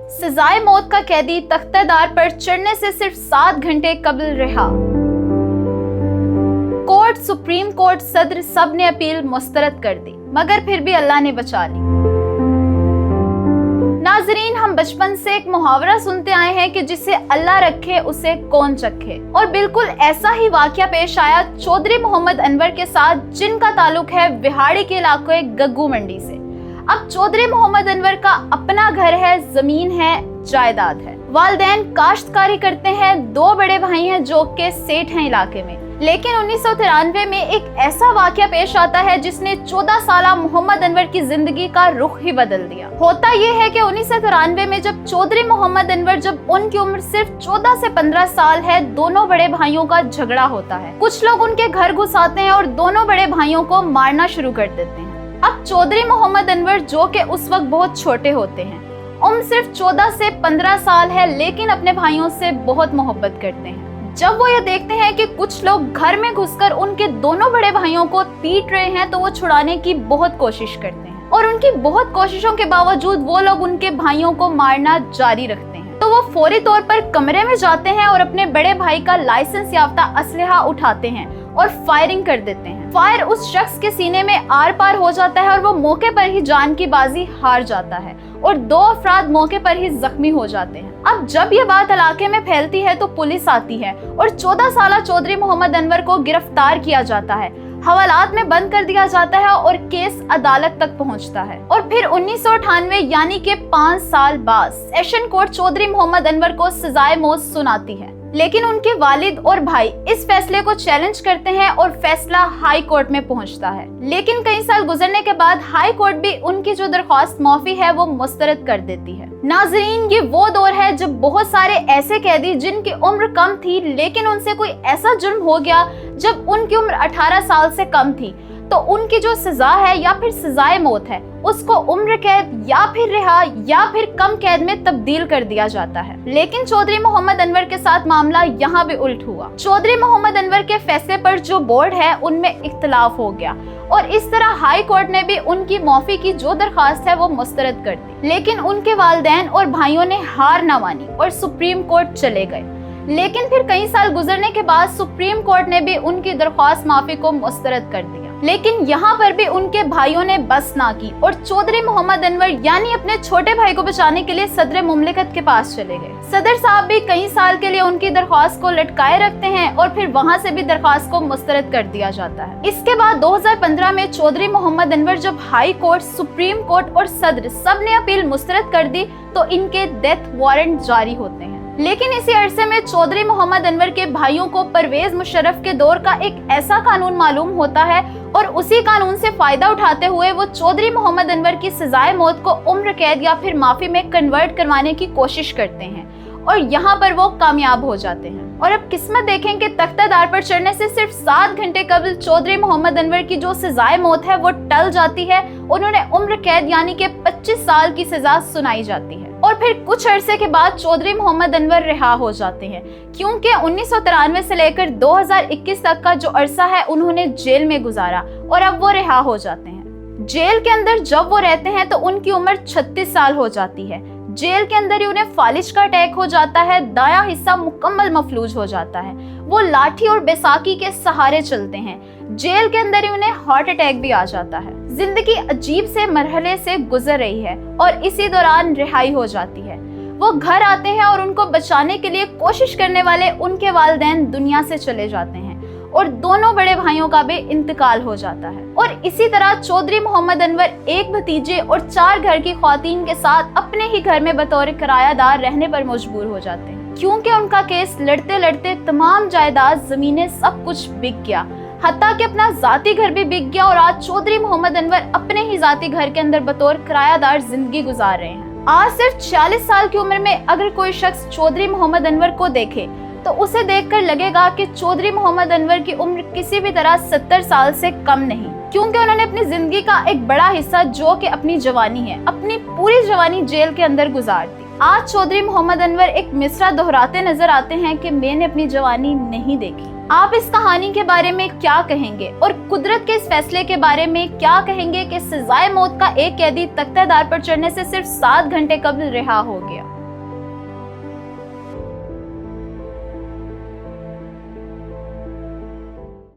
सजाए मौत का कैदी तख्तेदार पर चढ़ने से सिर्फ 7 घंटे कबल रिहा। कोर्ट, सुप्रीम कोर्ट, सदर सब ने अपील मुस्तरद कर दी, मगर फिर भी अल्लाह ने बचा ली। नाजरीन, हम बचपन से एक मुहावरा सुनते आए हैं कि जिसे अल्लाह रखे उसे कौन चखे, और बिल्कुल ऐसा ही वाकया पेश आया चौधरी मोहम्मद अनवर के साथ, जिनका ताल्लुक है विहाड़ी के इलाके गग्गू मंडी से। अब चौधरी मोहम्मद अनवर का अपना घर है, जमीन है, जायदाद है, वालिदैन काश्तकारी करते हैं, 2 बड़े भाई हैं जो के सेठ हैं इलाके में। लेकिन 1993 में एक ऐसा वाकया पेश आता है जिसने 14 साला मोहम्मद अनवर की जिंदगी का रुख ही बदल दिया। होता यह है कि 1993 में जब चौधरी मोहम्मद अनवर, जब उनकी उम्र सिर्फ 14 से 15 साल है, दोनों बड़े भाइयों का झगड़ा होता है। कुछ लोग उनके घर घुस आते हैं और दोनों बड़े भाइयों को मारना शुरू कर देते हैं। अब चौधरी मोहम्मद अनवर, जो कि उस वक्त बहुत छोटे होते हैं, उम्र सिर्फ 14 से 15 साल है, लेकिन अपने भाइयों से बहुत मोहब्बत करते हैं। जब वो ये देखते हैं कि कुछ लोग घर में घुसकर उनके दोनों बड़े भाइयों को पीट रहे हैं, तो वो छुड़ाने की बहुत कोशिश करते हैं, और उनकी बहुत कोशिशों के बावजूद वो लोग उनके भाइयों को मारना जारी रखते हैं। तो वो फौरी तौर पर कमरे में जाते हैं और अपने बड़े भाई का लाइसेंस याफ्ता असलहा उठाते हैं और फायरिंग कर देते हैं। फायर उस शख्स के सीने में आर पार हो जाता है और वो मौके पर ही जान की बाजी हार जाता है, और 2 अफराद मौके पर ही जख्मी हो जाते हैं। अब जब ये बात इलाके में फैलती है तो पुलिस आती है और 14 साला चौधरी मोहम्मद अनवर को गिरफ्तार किया जाता है, हवालात में बंद कर दिया जाता है और केस अदालत तक पहुंचता है। और फिर 1998 यानी कि 5 साल बाद सेशन कोर्ट चौधरी मोहम्मद अनवर को सजाए मौत सुनाती है। लेकिन उनके वालिद और भाई इस फैसले को चैलेंज करते हैं और फैसला हाई कोर्ट में पहुंचता है। लेकिन कई साल गुजरने के बाद हाई कोर्ट भी उनकी जो दरख्वास्त माफी है वो मुस्तरद कर देती है। नाजरीन, ये वो दौर है जब बहुत सारे ऐसे कैदी जिनकी उम्र कम थी, लेकिन उनसे कोई ऐसा जुर्म हो गया जब उनकी उम्र 18 साल से कम थी, तो उनकी जो सजा है या फिर सजाए मौत है, उसको उम्र कैद या फिर रिहा या फिर कम कैद में तब्दील कर दिया जाता है। लेकिन चौधरी मोहम्मद अनवर के साथ मामला यहाँ भी उल्ट हुआ। चौधरी मोहम्मद अनवर के फैसले पर जो बोर्ड है उनमें इख्तलाफ हो गया, और इस तरह हाई कोर्ट ने भी उनकी माफी की जो दरखास्त है वो मुस्तरद कर दी। लेकिन उनके वालिदैन और भाइयों ने हार न मानी और सुप्रीम कोर्ट चले गए। लेकिन फिर कई साल गुजरने के बाद सुप्रीम कोर्ट ने भी उनकी दरख्वास्त माफी को मुस्तरद कर दिया। लेकिन यहाँ पर भी उनके भाइयों ने बस ना की और चौधरी मोहम्मद अनवर यानी अपने छोटे भाई को बचाने के लिए सदर मुमलिकत के पास चले गए। सदर साहब भी कई साल के लिए उनकी दरख्वास्त को लटकाए रखते हैं और फिर वहाँ से भी दरख्वास्त को मुस्तरद कर दिया जाता है। इसके बाद 2015 में चौधरी मोहम्मद अनवर जब हाई कोर्ट, सुप्रीम कोर्ट और सदर सब ने अपील मुस्तरद कर दी, तो इनके डेथ वारंट जारी होते हैं। लेकिन इसी अरसे में चौधरी मोहम्मद अनवर के भाइयों को परवेज मुशर्रफ के दौर का एक ऐसा कानून मालूम होता है, और उसी कानून से फायदा उठाते हुए वो चौधरी मोहम्मद अनवर की सजाए मौत को उम्र कैद या फिर माफी में कन्वर्ट करवाने की कोशिश करते हैं, और यहाँ पर वो कामयाब हो जाते हैं। और अब किस्मत देखें कि तख्तादार पर चढ़ने से सिर्फ 7 घंटे कबल चौधरी मोहम्मद अनवर की जो सजाए मौत है वो टल जाती है। उन्होंने उम्र कैद यानी कि 25 साल की सजा सुनाई जाती है, और फिर कुछ अरसे के बाद चौधरी मोहम्मद अनवर रिहा हो जाते हैं, क्योंकि 1993 से लेकर 2021 तक का जो अरसा है उन्होंने जेल में गुजारा, और अब वो रिहा हो जाते हैं। जेल के अंदर जब वो रहते हैं तो उनकी उम्र 36 साल हो जाती है। जेल के अंदर ही उन्हें फालिज का अटैक हो जाता है, दायां हिस्सा मुकम्मल मफलूज हो जाता है। वो लाठी और बैसाखी के सहारे चलते हैं। जेल के अंदर ही उन्हें हार्ट अटैक भी आ जाता है। जिंदगी अजीब से मरहले से गुजर रही है, और इसी दौरान रिहाई हो जाती है। वो घर आते हैं और उनको बचाने के लिए कोशिश करने वाले उनके वालिदैन दुनिया से चले जाते हैं, और दोनों बड़े भाइयों का भी इंतकाल हो जाता है। और इसी तरह चौधरी मोहम्मद अनवर एक भतीजे और 4 घर की ख्वातीन के साथ अपने ही घर में बतौर किरायादार रहने पर मजबूर हो जाते हैं, क्योंकि उनका केस लड़ते लड़ते तमाम जायदाद, जमीनें, सब कुछ बिक गया, हत्ता कि अपना जाती घर भी बिक गया। और आज चौधरी मोहम्मद अनवर अपने ही जाती घर के अंदर बतौर किरायादार जिंदगी गुजार रहे हैं। आज सिर्फ 46 साल की उम्र में अगर कोई शख्स चौधरी मोहम्मद अनवर को देखे तो उसे देखकर लगेगा कि चौधरी मोहम्मद अनवर की उम्र किसी भी तरह 70 साल से कम नहीं, क्योंकि उन्होंने अपनी जिंदगी का एक बड़ा हिस्सा, जो कि अपनी जवानी है, अपनी पूरी जवानी जेल के अंदर गुजार दी। आज चौधरी मोहम्मद अनवर एक मिसरा दोहराते नजर आते हैं कि मैंने अपनी जवानी नहीं देखी। आप इस कहानी के बारे में क्या कहेंगे, और कुदरत के इस फैसले के बारे में क्या कहेंगे कि सजाए मौत का एक कैदी तख्तादार पर चढ़ने से सिर्फ 7 घंटे कबल रिहा हो गया।